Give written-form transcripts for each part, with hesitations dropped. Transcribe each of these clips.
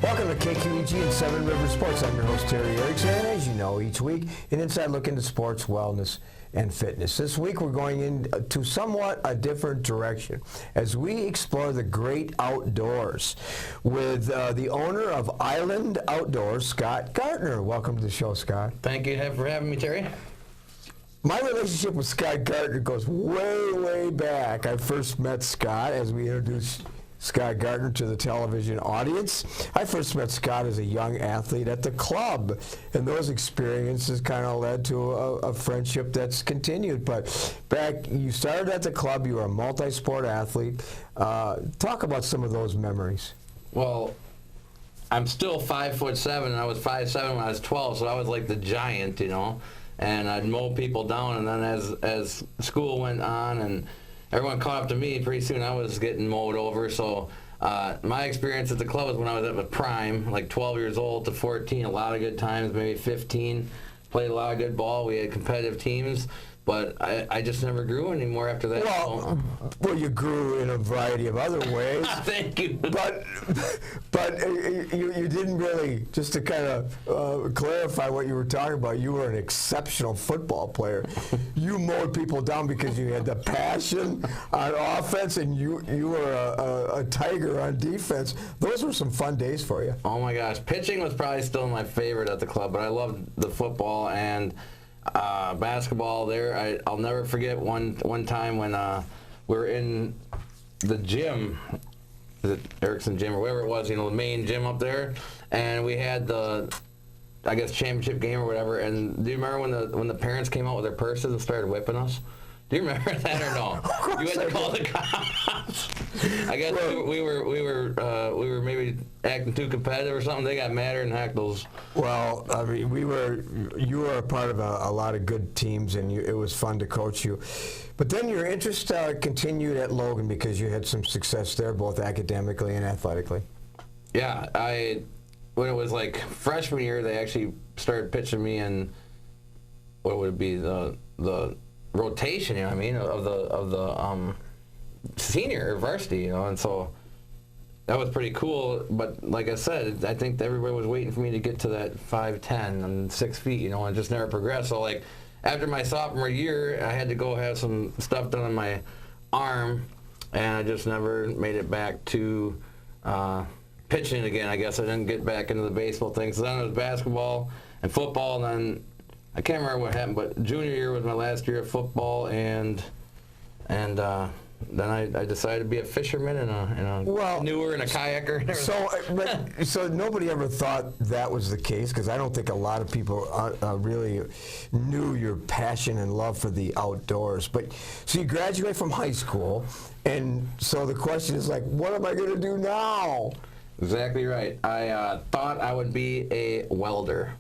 Welcome to KQEG and Seven Rivers Sports. I'm your host, Terry Erickson, and as you know, each week, an inside look into sports, wellness, and fitness. This week, we're going into somewhat a different direction as we explore the great outdoors with the owner of Island Outdoors, Scott Gartner. Welcome to the show, Scott. Thank you for having me, Terry. My relationship with Scott Gartner goes way, way back. I first met Scott as we introduced Scott Gartner to the television audience. I first met Scott as a young athlete at the club, and those experiences kind of led to a friendship that's continued. But you started at the club, you were a multi-sport athlete. Talk about some of those memories. Well, I'm still 5'7", and I was 5'7" when I was 12, so I was like the giant, you know, and I'd mow people down, and then as school went on and everyone caught up to me, pretty soon I was getting mowed over. So my experience at the club was when I was at my prime, like 12 years old to 14, a lot of good times, maybe 15. Played a lot of good ball. We had competitive teams, but I just never grew anymore after that. Well, you grew in a variety of other ways. Thank you. But you didn't really, just to kind of clarify what you were talking about, you were an exceptional football player. You mowed people down because you had the passion on offense, and you were a tiger on defense. Those were some fun days for you. Oh my gosh. Pitching was probably still my favorite at the club, but I loved the football and basketball there. I'll never forget one time when we were in the gym, the Erickson gym or whatever it was, you know, the main gym up there, and we had the, I guess, championship game or whatever. And do you remember when the parents came out with their purses and started whipping us? Do you remember that or no? You had to call the cops. I guess we were maybe acting too competitive or something. They got madder than heck. Those. Well, I mean, you were a part of a lot of good teams, and it was fun to coach you. But then your interest continued at Logan because you had some success there, both academically and athletically. Yeah, when it was like freshman year, they actually started pitching me in what would be the rotation, you know what I mean, of the senior or varsity, you know, and so that was pretty cool. But like I said, I think everybody was waiting for me to get to that 5'10" and 6 feet, you know, and just never progressed. So like after my sophomore year, I had to go have some stuff done on my arm, and I just never made it back to pitching again. I guess I didn't get back into the baseball thing. So then it was basketball and football, and then I can't remember what happened, but junior year was my last year of football, and then I decided to be a fisherman and a canoer and a kayaker. So nobody ever thought that was the case, because I don't think a lot of people really knew your passion and love for the outdoors. But so you graduate from high school, and so the question is like, what am I going to do now? Exactly right. I thought I would be a welder.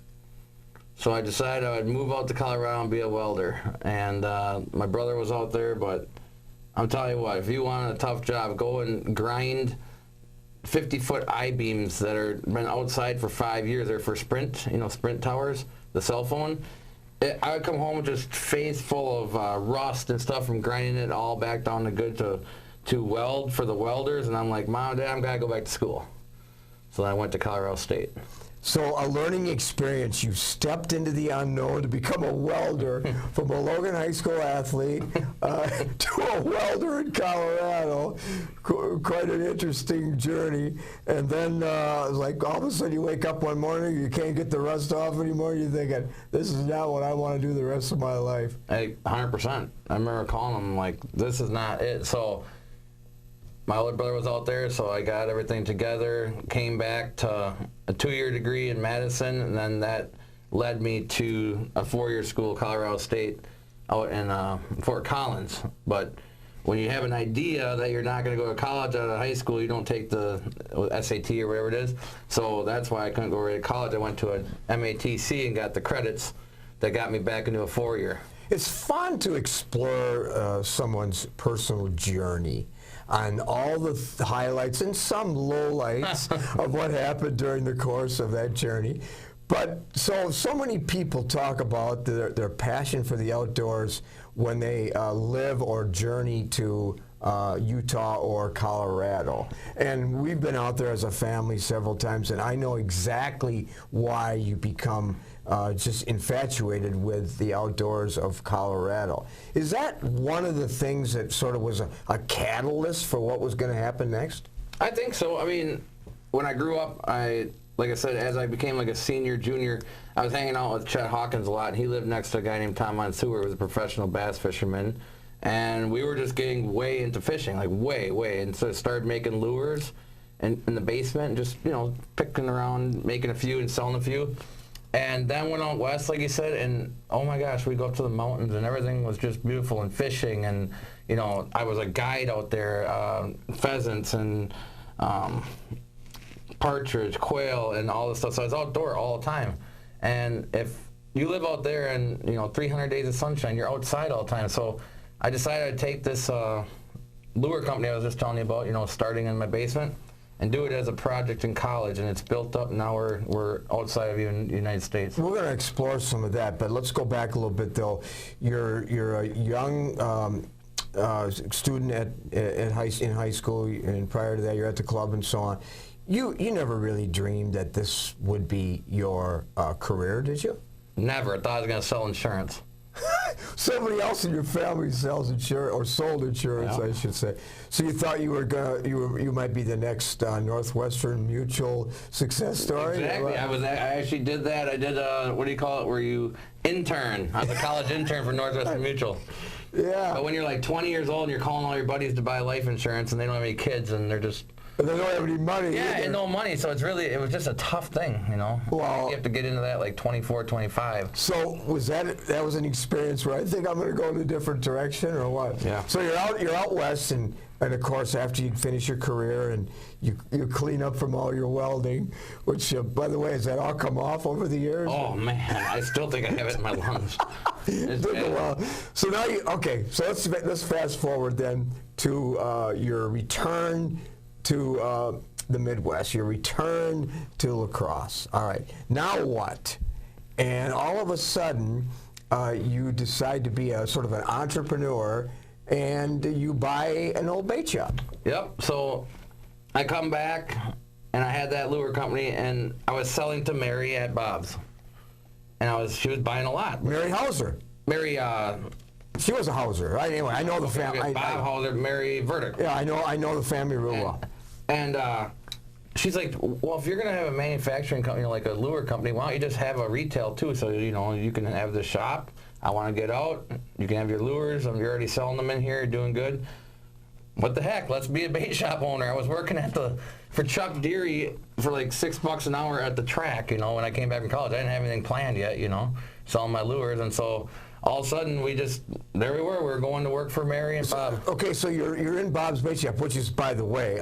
So I decided I would move out to Colorado and be a welder. And my brother was out there, but I'm telling you what, if you want a tough job, go and grind 50-foot I-beams that are been outside for 5 years. They're for Sprint, you know, Sprint towers, the cell phone. I would come home just face full of rust and stuff from grinding it all back down to good to weld for the welders. And I'm like, Mom, Dad, I'm going to go back to school. So then I went to Colorado State. So a learning experience, you stepped into the unknown to become a welder, from a Logan High School athlete to a welder in Colorado. Quite an interesting journey. And then like all of a sudden you wake up one morning, you can't get the rust off anymore, you're thinking, this is not what I want to do the rest of my life. 100%. I remember calling them like, this is not it. So my older brother was out there, so I got everything together, came back to a 2-year degree in Madison, and then that led me to a 4-year school, Colorado State, out in Fort Collins. But when you have an idea that you're not going to go to college out of high school, you don't take the SAT or whatever it is. So that's why I couldn't go right to college. I went to an MATC and got the credits that got me back into a 4-year. It's fun to explore someone's personal journey on all the highlights and some lowlights of what happened during the course of that journey. But so many people talk about their passion for the outdoors when they live or journey to Utah or Colorado. And we've been out there as a family several times, and I know exactly why you become just infatuated with the outdoors of Colorado. Is that one of the things that sort of was a catalyst for what was going to happen next? I think so. I mean, when I grew up, like I said, as I became like a senior, junior, I was hanging out with Chet Hawkins a lot, and he lived next to a guy named Tom Mansour, who was a professional bass fisherman. And we were just getting way into fishing, like way. And so I started making lures in the basement and just, picking around, making a few and selling a few. And then went out west, like you said, and oh my gosh, we go up to the mountains and everything was just beautiful and fishing. And, I was a guide out there, pheasants and partridge, quail, and all this stuff. So I was outdoor all the time. And if you live out there and, 300 days of sunshine, you're outside all the time. So I decided I'd take this lure company I was just telling you about, starting in my basement, and do it as a project in college, and it's built up. Now we're outside of even the United States. We're going to explore some of that, but let's go back a little bit, though. You're a young student in high school, and prior to that, you're at the club and so on. You never really dreamed that this would be your career, did you? Never. I thought I was going to sell insurance. Somebody else in your family sells insurance, or sold insurance, Yeah. I should say. So you thought you might be the next Northwestern Mutual success story? Exactly. I actually did that. I did what do you call it? Where you intern? I was a college intern for Northwestern Mutual. Yeah. But when you're like 20 years old and you're calling all your buddies to buy life insurance and they don't have any kids and they're just They don't have any money. yeah, either. and no money. So it was just a tough thing, Well, you have to get into that like 24, 25. So that was an experience where I think I'm going to go in a different direction, or what? Yeah. So you're out west, and of course after you finish your career and you clean up from all your welding, which by the way, has that all come off over the years? Oh man, I still think I have it in my lungs. It's Took a bad. while. So now so let's fast forward then to your return to the Midwest, your return to lacrosse. All right, now what? And all of a sudden, you decide to be a sort of an entrepreneur, and you buy an old bait shop. Yep. So I come back, and I had that lure company, and I was selling to Mary at Bob's, and she was buying a lot. Mary Hauser. Mary, She was a Hauser. Anyway, I know the family. Bob Hauser, Mary Verdict. Yeah, I know the family real well. And she's like, well, if you're going to have a manufacturing company like a lure company, why don't you just have a retail too? So, you can have the shop. I want to get out. You can have your lures. You're already selling them in here. You're doing good. What the heck? Let's be a bait shop owner. I was working for Chuck Deary for like $6 an hour at the track, when I came back from college. I didn't have anything planned yet, selling my lures. And so all of a sudden, there we were. We were going to work for Mary and Bob. Okay, so you're in Bob's Bait Shop, which is, by the way,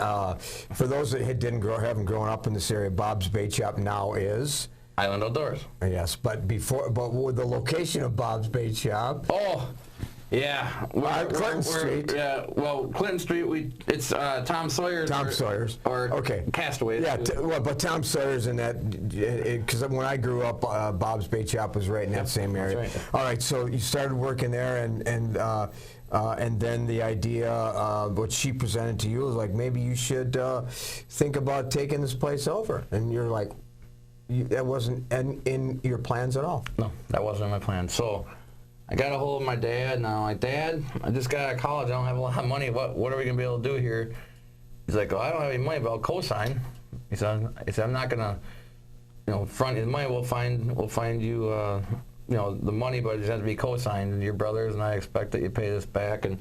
for those that haven't grown up in this area, Bob's Bait Shop now is Island Outdoors. Yes, but with the location of Bob's Bait Shop. Oh, yeah. Clinton Street. Yeah, well, Clinton Street, it's Tom Sawyer's. Tom Sawyer's. Or okay. Castaways. Yeah, but Tom Sawyer's in that, because when I grew up, Bob's Bait Shop was right in that same area. That's right. All right, so you started working there, and then the idea, what she presented to you was like, maybe you should think about taking this place over. And you're like, that wasn't in your plans at all. No, that wasn't in my plan. So I got a hold of my dad, and I'm like, Dad, I just got out of college. I don't have a lot of money. What are we going to be able to do here? He's like, well, I don't have any money, but I'll co-sign. He said, I'm not going to, front his money. We'll find you, the money, but it just has to be co-signed. And your brothers and I expect that you pay this back. And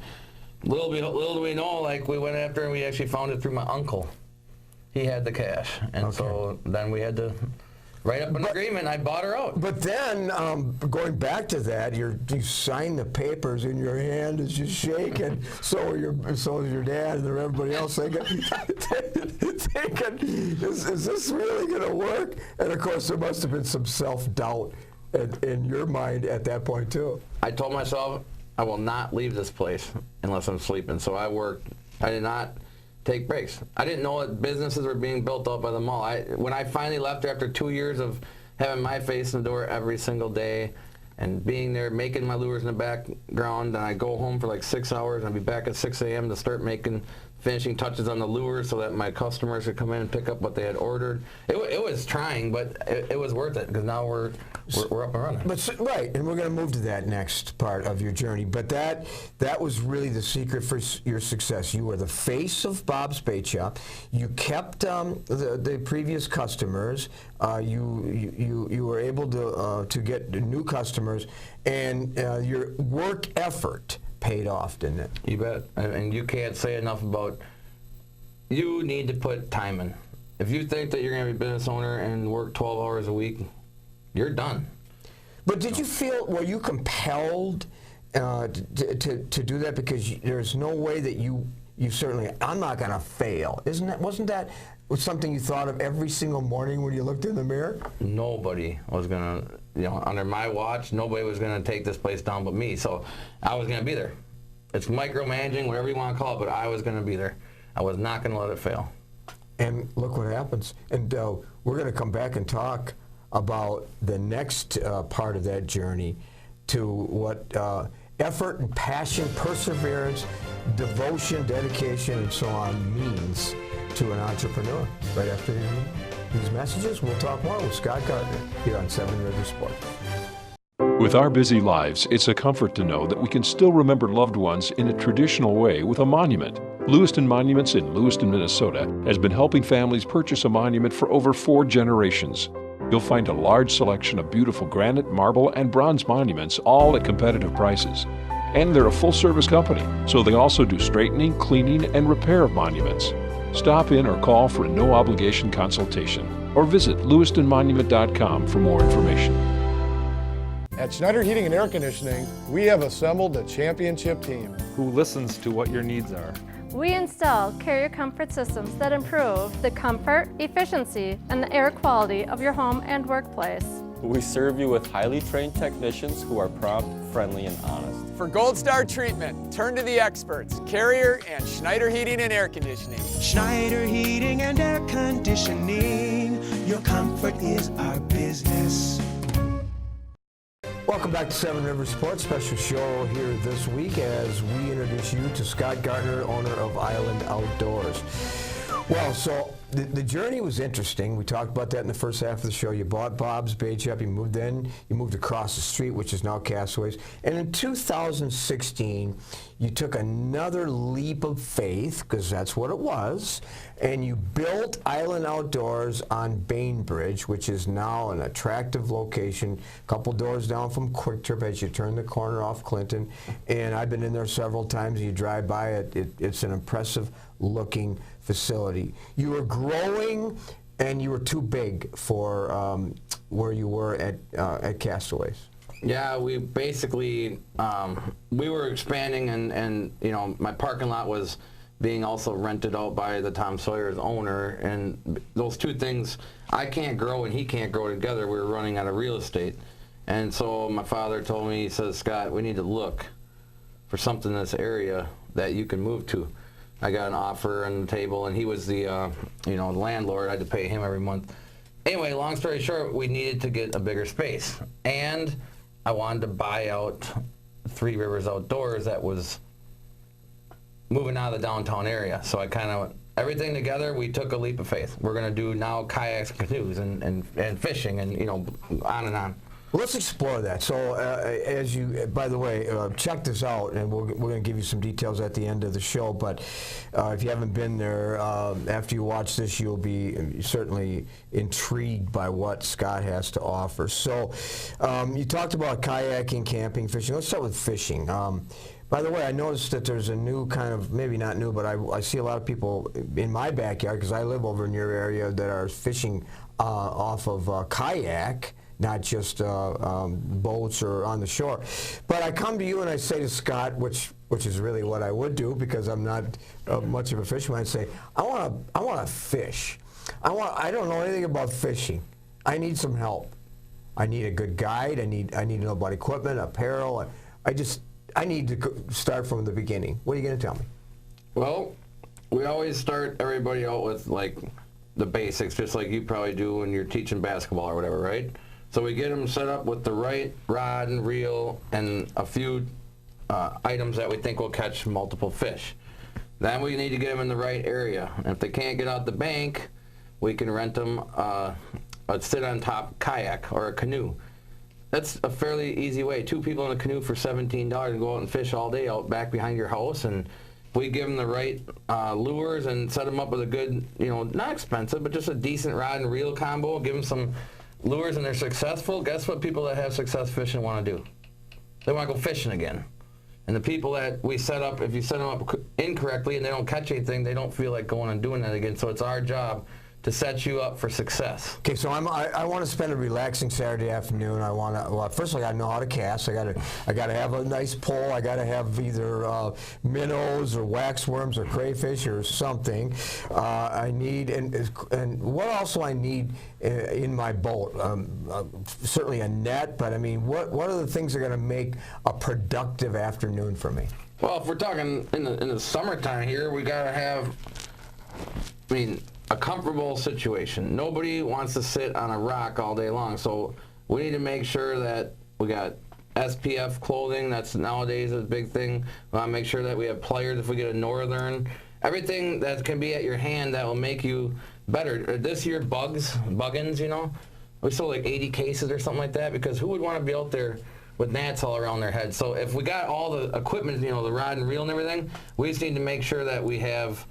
little do we know, like, we went after and we actually found it through my uncle. He had the cash. And so then we had to write up an agreement. I bought her out. But then, going back to that, you sign the papers and your hand is just shaking. So is your dad and everybody else thinking, is this really going to work? And of course, there must have been some self-doubt in your mind at that point too. I told myself I will not leave this place unless I'm sleeping. So I worked. I did not take breaks. I didn't know that businesses were being built up by the mall. When I finally left after 2 years of having my face in the door every single day, and being there, making my lures in the background, and I go home for like 6 hours, and I'd be back at 6 a.m. to start finishing touches on the lures so that my customers could come in and pick up what they had ordered. It was trying, but it was worth it, because now we're up and running. But right, and we're going to move to that next part of your journey. But that was really the secret for your success. You were the face of Bob's Bait Shop. You kept the previous customers. You were able to get new customers, and your work effort paid off, didn't it? You bet. And you can't say enough about, you need to put time in. If you think that you're going to be a business owner and work 12 hours a week, you're done. But did you feel, were you compelled to do that? Because there's no way that you certainly, I'm not going to fail. Wasn't that something you thought of every single morning when you looked in the mirror? Nobody was going to, under my watch, nobody was going to take this place down but me. So I was going to be there. It's micromanaging, whatever you want to call it, but I was going to be there. I was not going to let it fail. And look what happens. And we're going to come back and talk about the next part of that journey, to what effort and passion, perseverance, devotion, dedication, and so on means to an entrepreneur. Right after these messages, we'll talk more with Scott Gartner here on 7 Rivers Sports. With our busy lives, it's a comfort to know that we can still remember loved ones in a traditional way with a monument. Lewiston Monuments in Lewiston, Minnesota has been helping families purchase a monument for over 4 generations. You'll find a large selection of beautiful granite, marble, and bronze monuments, all at competitive prices. And they're a full-service company, so they also do straightening, cleaning, and repair of monuments. Stop in or call for a no-obligation consultation, or visit lewistonmonument.com for more information. At Schneider Heating and Air Conditioning, we have assembled a championship team who listens to what your needs are. We install carrier comfort systems that improve the comfort, efficiency, and the air quality of your home and workplace. We serve you with highly trained technicians who are prompt, friendly, and honest. For Gold Star treatment, turn to the experts, Carrier and Schneider Heating and Air Conditioning. Schneider Heating and Air Conditioning, your comfort is our business. Welcome back to 7 Rivers Sports. Special show here this week as we introduce you to Scott Gartner, owner of Island Outdoors. Well, so the journey was interesting. We talked about that in the first half of the show. You bought Bob's Bait Shop. You moved across the street, which is now Castaways. And in 2016, you took another leap of faith, because that's what it was, and you built Island Outdoors on Bainbridge, which is now an attractive location, a couple doors down from Quick Trip as you turn the corner off Clinton. And I've been in there several times. You drive by it, it's an impressive looking facility. You were growing, and you were too big for where you were at Castaways. Yeah, we basically, we were expanding, and my parking lot was being also rented out by the Tom Sawyer's owner, and those two things, I can't grow and he can't grow together. We were running out of real estate. And so my father told me, he says, Scott, we need to look for something in this area that you can move to. I got an offer on the table, and he was the landlord. I had to pay him every month. Anyway, long story short, we needed to get a bigger space, and I wanted to buy out 3 Rivers Outdoors that was moving out of the downtown area. So I kind of, everything together, we took a leap of faith. We're going to do now kayaks and canoes and fishing and, on and on. Well, let's explore that. So, as you, by the way, check this out, and we're going to give you some details at the end of the show. But if you haven't been there, after you watch this, you'll be certainly intrigued by what Scott has to offer. So, you talked about kayaking, camping, fishing. Let's start with fishing. By the way, I noticed that there's a new kind of, maybe not new, but I see a lot of people in my backyard, because I live over in your area, that are fishing off of kayak, not just boats or on the shore. But I come to you and I say to Scott, which is really what I would do, because I'm not much of a fisherman. I'd say, I want to fish. I don't know anything about fishing. I need some help. I need a good guide. I need to know about equipment, apparel. I need to start from the beginning. What are you going to tell me? Well, we always start everybody out with like the basics, just like you probably do when you're teaching basketball or whatever, right? So we get them set up with the right rod and reel and a few items that we think will catch multiple fish. Then we need to get them in the right area. And if they can't get out the bank, we can rent them a sit-on-top kayak or a canoe. That's a fairly easy way. 2 people in a canoe for $17 and go out and fish all day out back behind your house. And if we give them the right lures and set them up with a good, not expensive, but just a decent rod and reel combo, give them some lures and they're successful, guess what people that have success fishing want to do? They want to go fishing again. And the people that we set up, if you set them up incorrectly and they don't catch anything, they don't feel like going and doing that again. So it's our job to set you up for success. Okay, so I want to spend a relaxing Saturday afternoon. I want to. Well, first I got to know how to cast. I got to have a nice pole. I got to have either minnows or waxworms or crayfish or something. I need and what also I need in my boat. Certainly a net, but I mean, what are the things that are going to make a productive afternoon for me? Well, if we're talking in the summertime here, we got to have. A comfortable situation. Nobody wants to sit on a rock all day long, so we need to make sure that we got SPF clothing. That's nowadays a big thing. We want to make sure that we have pliers if we get a northern. Everything that can be at your hand that will make you better. This year, buggins, we sold like 80 cases or something like that, because who would want to be out there with gnats all around their head? So if we got all the equipment, the rod and reel and everything, we just need to make sure that we have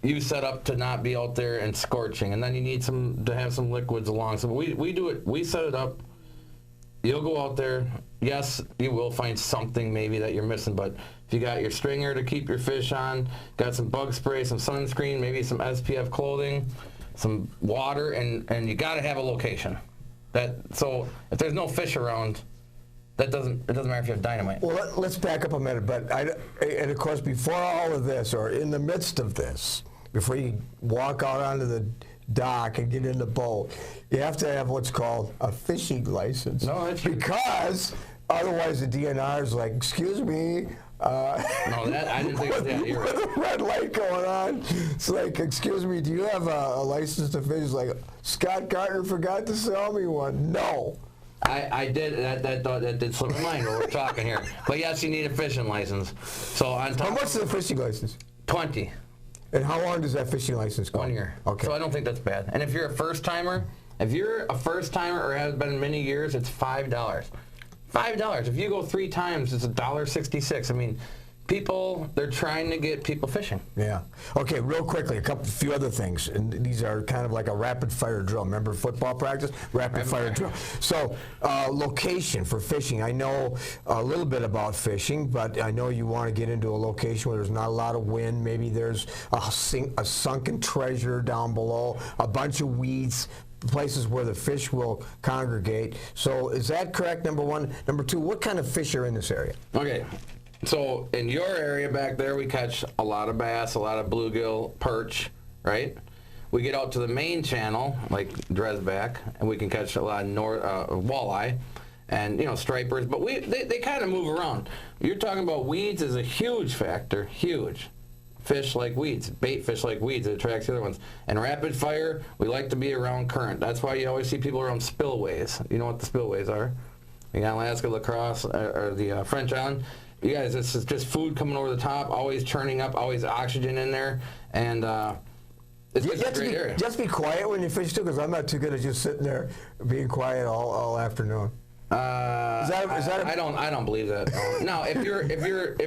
you set up to not be out there and scorching, and then you need to have some liquids along. So we do it. We set it up. You'll go out there. Yes, you will find something maybe that you're missing, but if you got your stringer to keep your fish on, got some bug spray, some sunscreen, maybe some SPF clothing, some water, and you got to have a location. So if there's no fish around, it doesn't matter if you have dynamite. Well, let's back up a minute. But and of course, before all of this, or in the midst of this, before you walk out onto the dock and get in the boat, you have to have what's called a fishing license. No, that's because otherwise the DNR is like, excuse me. No, that I didn't think of that. You're right. With a red light going on, it's like, excuse me, do you have a license to fish? It's like, Scott Gartner forgot to sell me one. No. I did. That did slip my mind while we're talking here. But yes, you need a fishing license. So on top. How much is a fishing license? 20. And how long does that fishing license go? 1 year. Okay. So I don't think that's bad. And if you're a first timer, or has been many years, it's $5. $5. If you go 3 times, it's $1.66. I mean, people, they're trying to get people fishing. Yeah. Okay, real quickly, a few other things. And these are kind of like a rapid fire drill. Remember football practice? Rapid fire drill. So, location for fishing. I know a little bit about fishing, but I know you want to get into a location where there's not a lot of wind. Maybe there's a sunken treasure down below, a bunch of weeds, places where the fish will congregate. So is that correct, number one? Number two, what kind of fish are in this area? Okay. So in your area back there, we catch a lot of bass, a lot of bluegill, perch, right? We get out to the main channel, like Dresback, and we can catch a lot of walleye and, stripers. But they kind of move around. You're talking about weeds is a huge factor, huge. Fish like weeds, bait fish like weeds, it attracts the other ones. And rapid fire, we like to be around current. That's why you always see people around spillways. You know what the spillways are? You got Alaska, La Crosse, or the French Island. You guys, this is just food coming over the top, always churning up, always oxygen in there, and it's a great area. Just be quiet when you fish too, because I'm not too good at just sitting there being quiet all afternoon. I don't believe that. No, if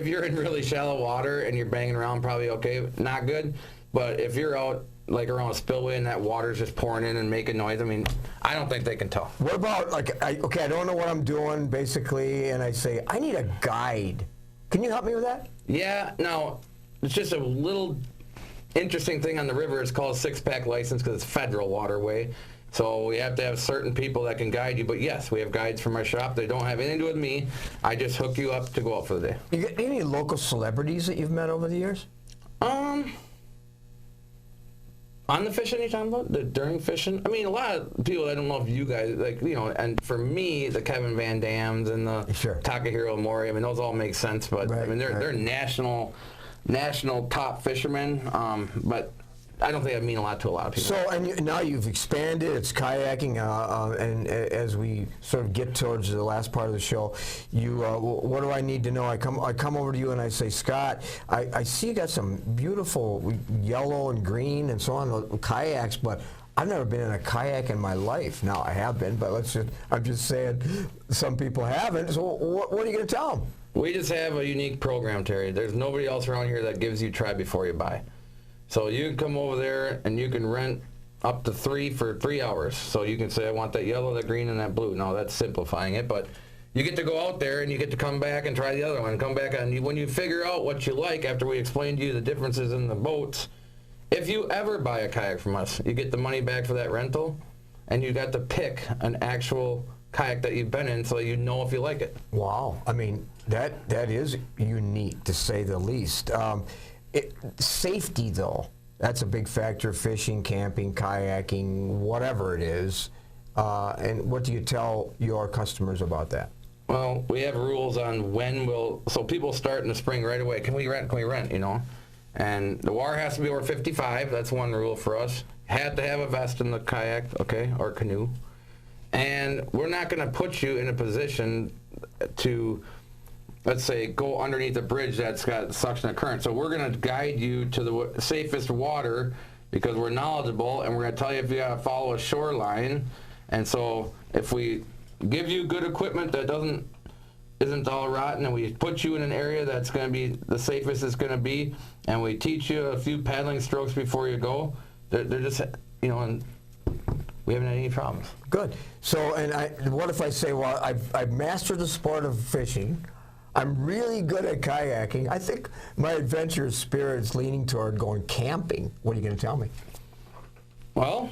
you're in really shallow water and you're banging around, probably okay, not good. But if you're out like around a spillway and that water's just pouring in and making noise, I mean, I don't think they can tell. What about I don't know what I'm doing basically, and I say I need a guide. Can you help me with that? Yeah. No, it's just a little interesting thing on the river. It's called a 6-pack license because it's federal waterway. So we have to have certain people that can guide you. But yes, we have guides from our shop. They don't have anything to do with me. I just hook you up to go out for the day. You got any local celebrities that you've met over the years? On the fishing you're talking about? During fishing? I mean, a lot of people, I don't know if you guys, and for me, the Kevin Van Dams and the Takahiro Mori, I mean, those all make sense, but I mean, they're national top fishermen, but I don't think that mean a lot to a lot of people. So, and now you've expanded, it's kayaking, and as we sort of get towards the last part of the show, what do I need to know? I come over to you and I say, Scott, I see you got some beautiful yellow and green and so on kayaks, but I've never been in a kayak in my life. Now, I have been, but I'm just saying some people haven't. So what are you going to tell them? We just have a unique program, Terry. There's nobody else around here that gives you try before you buy. So you can come over there and you can rent up to 3 for 3 hours. So you can say, I want that yellow, that green, and that blue. No, that's simplifying it, but you get to go out there and you get to come back and try the other one. Come back, and when you figure out what you like after we explained to you the differences in the boats, if you ever buy a kayak from us, you get the money back for that rental, and you got to pick an actual kayak that you've been in so you know if you like it. Wow. I mean, that is unique, to say the least. Safety, though, that's a big factor. Fishing, camping, kayaking, whatever it is. And what do you tell your customers about that? Well, we have rules on so people start in the spring right away. Can we rent, you know? And the water has to be over 55. That's one rule for us. Had to have a vest in the kayak, okay, or canoe. And we're not going to put you in a position to, let's say, go underneath a bridge that's got suction of current. So we're going to guide you to the safest water because we're knowledgeable, and we're going to tell you if you got to follow a shoreline. And so if we give you good equipment that isn't all rotten, and we put you in an area that's going to be the safest it's going to be, and we teach you a few paddling strokes before you go, they're just, you know, and we haven't had any problems. Good. So, and what if I say, well, I've mastered the sport of fishing, I'm really good at kayaking, I think my adventurous spirit's leaning toward going camping. What are you going to tell me? Well,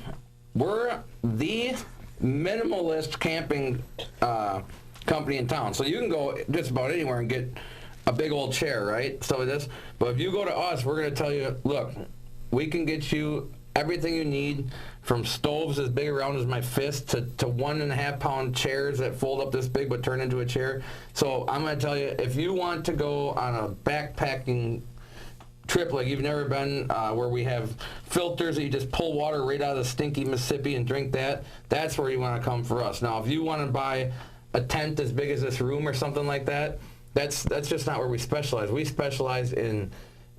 we're the minimalist camping company in town. So you can go just about anywhere and get a big old chair, right? Stuff like this. But if you go to us, we're going to tell you, look, we can get you everything you need, from stoves as big around as my fist to 1.5 pound chairs that fold up this big but turn into a chair. So I'm going to tell you, if you want to go on a backpacking trip like you've never been, where we have filters that you just pull water right out of the stinky Mississippi and drink that's where you want to come for us. Now, if you want to buy a tent as big as this room or something like that, that's just not where we specialize. We specialize in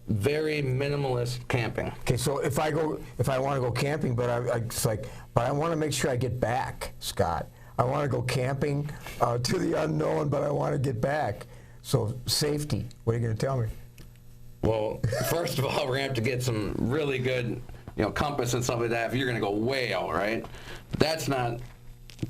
very minimalist camping. Okay, so if I want to go camping, but I want to make sure I get back, Scott. I want to go camping to the unknown, but I want to get back. So safety, what are you going to tell me? Well, first of all, we're going to have to get some really good, compass and stuff like that if you're going to go way out, right? That's not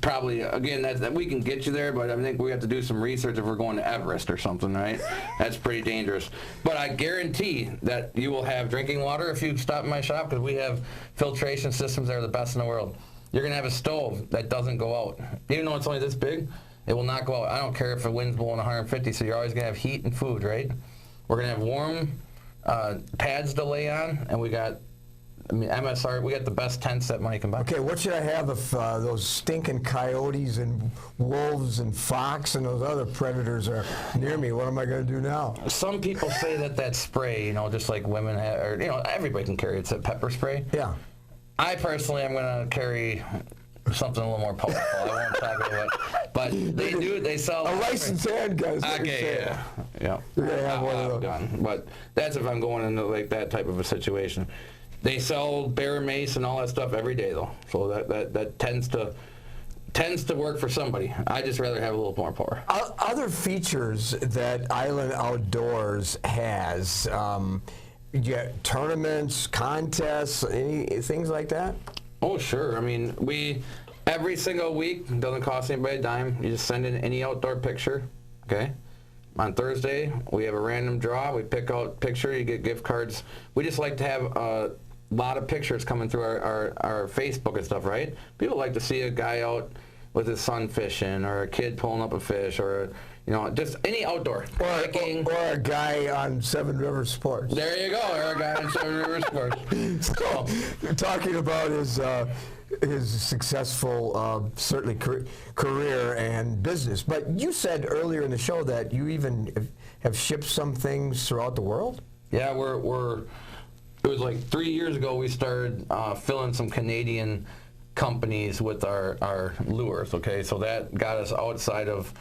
probably, again, that we can get you there, but I think we have to do some research if we're going to Everest or something, right? That's pretty dangerous. But I guarantee that you will have drinking water if you stop in my shop, because we have filtration systems that are the best in the world. You're going to have a stove that doesn't go out. Even though it's only this big, it will not go out. I don't care if the wind's blowing 150, so you're always going to have heat and food, right? We're going to have warm pads to lay on, and we got MSR, we got the best tents that money can buy. Okay, what should I have if those stinking coyotes and wolves and fox and those other predators are near me? What am I going to do now? Some people say that spray, just like women have, or, everybody can carry it. It's a pepper spray. Yeah. I personally am going to carry something a little more powerful. I won't talk about it. But they sell a licensed hand gun. Okay, yeah. You're going to have one of those. Gun. But that's if I'm going into like that type of a situation. They sell bear mace and all that stuff every day, though, so that tends to work for somebody. I just rather have a little more power. Other features that Island Outdoors has, tournaments, contests, any things like that? Oh, sure. I mean, every single week, doesn't cost anybody a dime. You just send in any outdoor picture, okay? On Thursday, we have a random draw. We pick out a picture. You get gift cards. We just like to have a lot of pictures coming through our Facebook and stuff, right? People like to see a guy out with his son fishing, or a kid pulling up a fish, or just any outdoor. Or a guy on Seven Rivers Sports. There you go, or a guy on Seven Rivers Sports. So, talking about his successful, certainly career and business. But you said earlier in the show that you even have shipped some things throughout the world? Yeah, we're it was like 3 years ago we started filling some Canadian companies with our lures, okay? So that got us outside of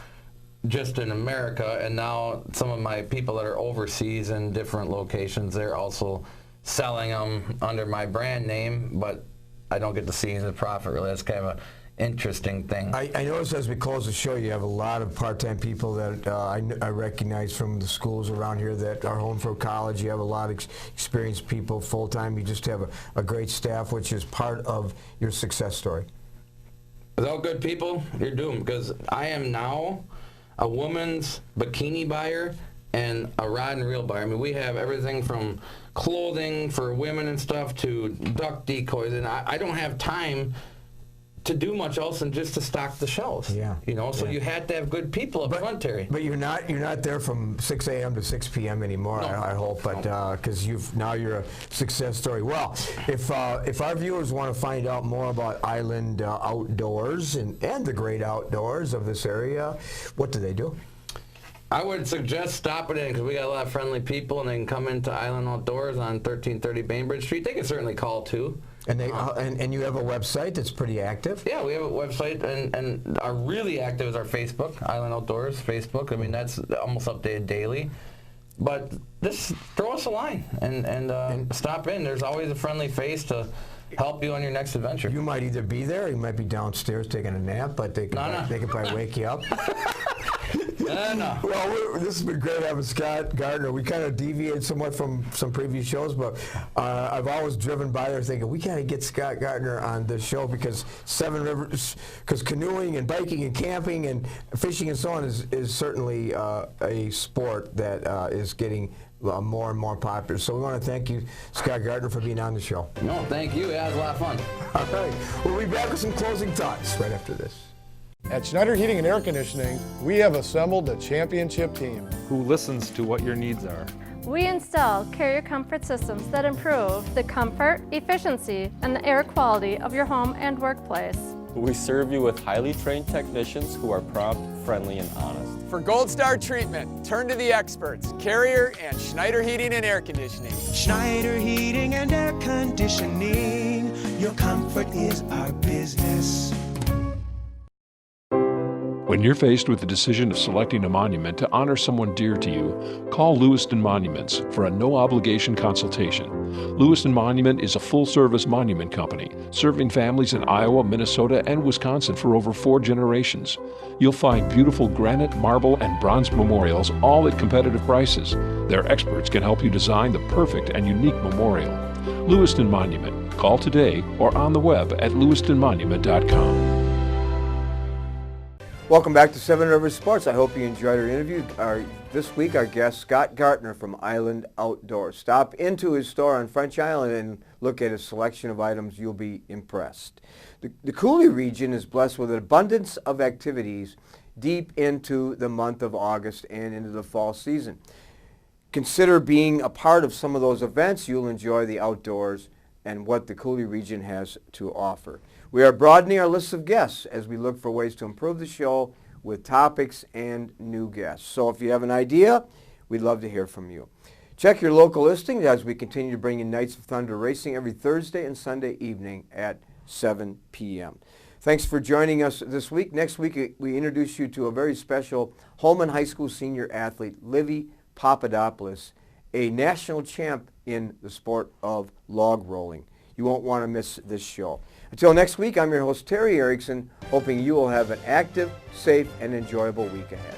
just in America, and now some of my people that are overseas in different locations, they're also selling them under my brand name, but I don't get to see the profit really. That's kind of an interesting thing. I noticed as we close the show, you have a lot of part-time people that I recognize from the schools around here that are home from college. You have a lot of experienced people full-time. You just have a great staff, which is part of your success story. Without good people, you're doomed, because I am now a woman's bikini buyer and a rod and reel buyer. I mean, we have everything from clothing for women and stuff to duck decoys, and I don't have time to do much else than just to stock the shelves. Yeah. You know, so you had to have good people up front, Terry. But you're not there from 6 a.m. to 6 p.m. anymore. No. I hope, but because now you're a success story. Well, if our viewers want to find out more about Island Outdoors and the great outdoors of this area, what do they do? I would suggest stopping in, because we got a lot of friendly people, and they can come into Island Outdoors on 1330 Bainbridge Street. They can certainly call too. And they and you have a website that's pretty active? Yeah, we have a website, and our really active is our Facebook, Island Outdoors Facebook. I mean, that's almost updated daily. But just throw us a line and stop in. There's always a friendly face to help you on your next adventure. You might either be there, or you might be downstairs taking a nap, but they can probably wake you up. No. Well, this has been great having Scott Gartner. We kind of deviated somewhat from some previous shows, but I've always driven by there thinking we got to get Scott Gartner on this show, because Seven Rivers, because canoeing and biking and camping and fishing and so on is certainly a sport that is getting more and more popular. So we want to thank you, Scott Gartner, for being on the show. No, thank you. Yeah, it was a lot of fun. All right. We'll be back with some closing thoughts right after this. At Schneider Heating and Air Conditioning, we have assembled a championship team. Who listens to what your needs are. We install carrier comfort systems that improve the comfort, efficiency, and the air quality of your home and workplace. We serve you with highly trained technicians who are prompt, friendly, and honest. For Gold Star treatment, turn to the experts, Carrier and Schneider Heating and Air Conditioning. Schneider Heating and Air Conditioning. Your comfort is our business. When you're faced with the decision of selecting a monument to honor someone dear to you, call Lewiston Monuments for a no-obligation consultation. Lewiston Monument is a full-service monument company, serving families in Iowa, Minnesota, and Wisconsin for over 4 generations. You'll find beautiful granite, marble, and bronze memorials, all at competitive prices. Their experts can help you design the perfect and unique memorial. Lewiston Monument. Call today or on the web at lewistonmonument.com. Welcome back to Seven Rivers Sports. I hope you enjoyed our interview. This week, our guest, Scott Gartner from Island Outdoors. Stop into his store on French Island and look at a selection of items. You'll be impressed. The Coulee region is blessed with an abundance of activities deep into the month of August and into the fall season. Consider being a part of some of those events. You'll enjoy the outdoors and what the Coulee region has to offer. We are broadening our list of guests as we look for ways to improve the show with topics and new guests. So if you have an idea, we'd love to hear from you. Check your local listings as we continue to bring in Knights of Thunder Racing every Thursday and Sunday evening at 7 p.m. Thanks for joining us this week. Next week, we introduce you to a very special Holman High School senior athlete, Livy Papadopoulos, a national champ in the sport of log rolling. You won't want to miss this show. Until next week, I'm your host, Terry Erickson, hoping you will have an active, safe, and enjoyable week ahead.